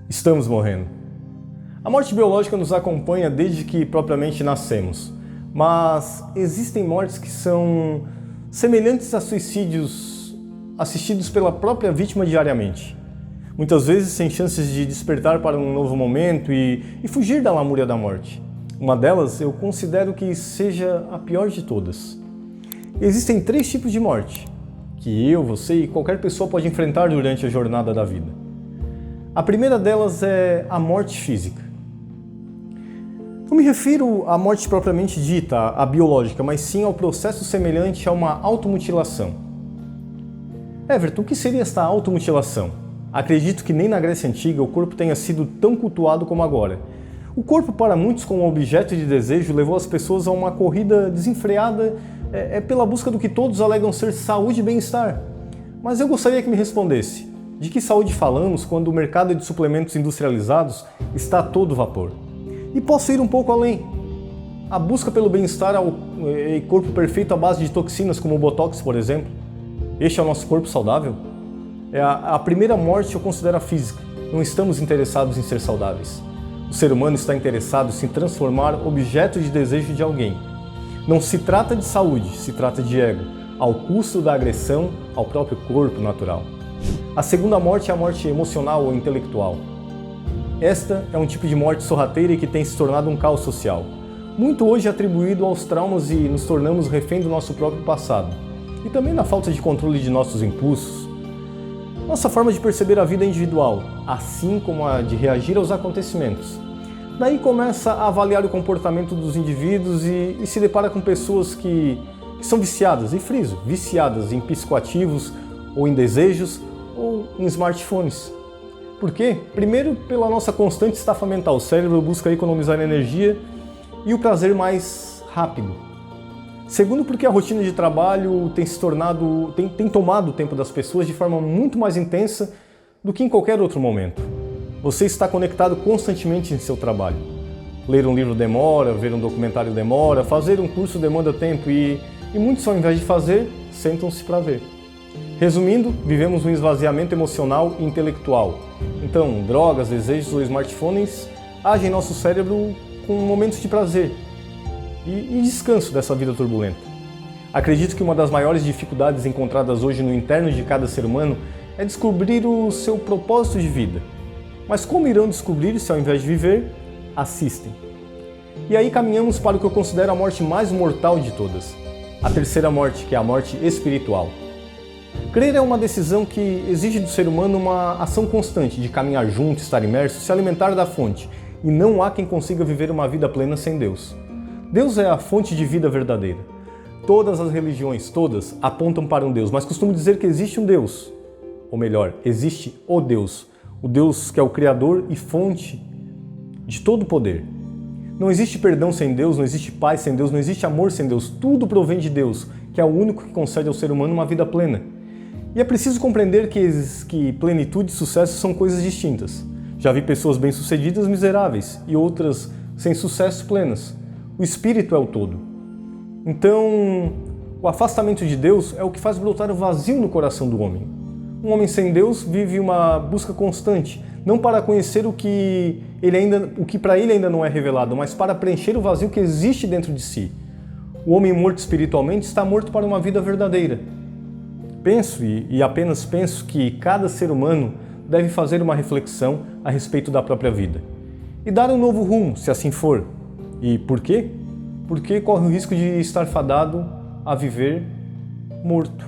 Estamos morrendo. A morte biológica nos acompanha desde que propriamente nascemos, mas existem mortes que são semelhantes a suicídios assistidos pela própria vítima diariamente. Muitas vezes sem chances de despertar para um novo momento e fugir da lamúria da morte. Uma delas eu considero que seja a pior de todas. Existem 3 tipos de morte que eu, você e qualquer pessoa pode enfrentar durante a jornada da vida. A primeira delas é a morte física. Não me refiro à morte propriamente dita, a biológica, mas sim ao processo semelhante a uma automutilação. Everton, o que seria esta automutilação? Acredito que nem na Grécia Antiga o corpo tenha sido tão cultuado como agora. O corpo, para muitos como objeto de desejo, levou as pessoas a uma corrida desenfreada pela busca do que todos alegam ser saúde e bem-estar. Mas eu gostaria que me respondesse. De que saúde falamos quando o mercado de suplementos industrializados está a todo vapor? E posso ir um pouco além. A busca pelo bem-estar e corpo perfeito à base de toxinas como o Botox, por exemplo. Este é o nosso corpo saudável? A primeira morte eu considero a física. Não estamos interessados em ser saudáveis. O ser humano está interessado em se transformar objeto de desejo de alguém. Não se trata de saúde, se trata de ego, ao custo da agressão ao próprio corpo natural. A segunda morte é a morte emocional ou intelectual. Esta é um tipo de morte sorrateira que tem se tornado um caos social. Muito hoje atribuído aos traumas e nos tornamos refém do nosso próprio passado. E também na falta de controle de nossos impulsos. Nossa forma de perceber a vida é individual, assim como a de reagir aos acontecimentos. Daí começa a avaliar o comportamento dos indivíduos e se depara com pessoas que são viciadas, e friso, viciadas em psicoativos ou em desejos, ou em smartphones. Por quê? Primeiro, pela nossa constante estafa mental. O cérebro busca economizar energia e o prazer mais rápido. Segundo, porque a rotina de trabalho tem tomado o tempo das pessoas de forma muito mais intensa do que em qualquer outro momento. Você está conectado constantemente em seu trabalho. Ler um livro demora, ver um documentário demora, fazer um curso demanda tempo e muitos, ao invés de fazer, sentam-se para ver. Resumindo, vivemos um esvaziamento emocional e intelectual. Então, drogas, desejos ou smartphones agem em nosso cérebro com momentos de prazer e descanso dessa vida turbulenta. Acredito que uma das maiores dificuldades encontradas hoje no interno de cada ser humano é descobrir o seu propósito de vida. Mas como irão descobrir se ao invés de viver, assistem? E aí caminhamos para o que eu considero a morte mais mortal de todas. A terceira morte, que é a morte espiritual. Crer é uma decisão que exige do ser humano uma ação constante de caminhar junto, estar imerso, se alimentar da fonte. E não há quem consiga viver uma vida plena sem Deus. Deus é a fonte de vida verdadeira. Todas as religiões, todas, apontam para um Deus, mas costumo dizer que existe um Deus. Ou melhor, existe o Deus. O Deus que é o Criador e fonte de todo o poder. Não existe perdão sem Deus, não existe paz sem Deus, não existe amor sem Deus. Tudo provém de Deus, que é o único que concede ao ser humano uma vida plena. E é preciso compreender que plenitude e sucesso são coisas distintas. Já vi pessoas bem-sucedidas miseráveis e outras sem sucesso plenas. O espírito é o todo. Então, o afastamento de Deus é o que faz brotar o vazio no coração do homem. Um homem sem Deus vive uma busca constante, não para conhecer o que para ele ainda não é revelado, mas para preencher o vazio que existe dentro de si. O homem morto espiritualmente está morto para uma vida verdadeira. Penso, e apenas penso, que cada ser humano deve fazer uma reflexão a respeito da própria vida. E dar um novo rumo, se assim for. E por quê? Porque corre o risco de estar fadado a viver morto.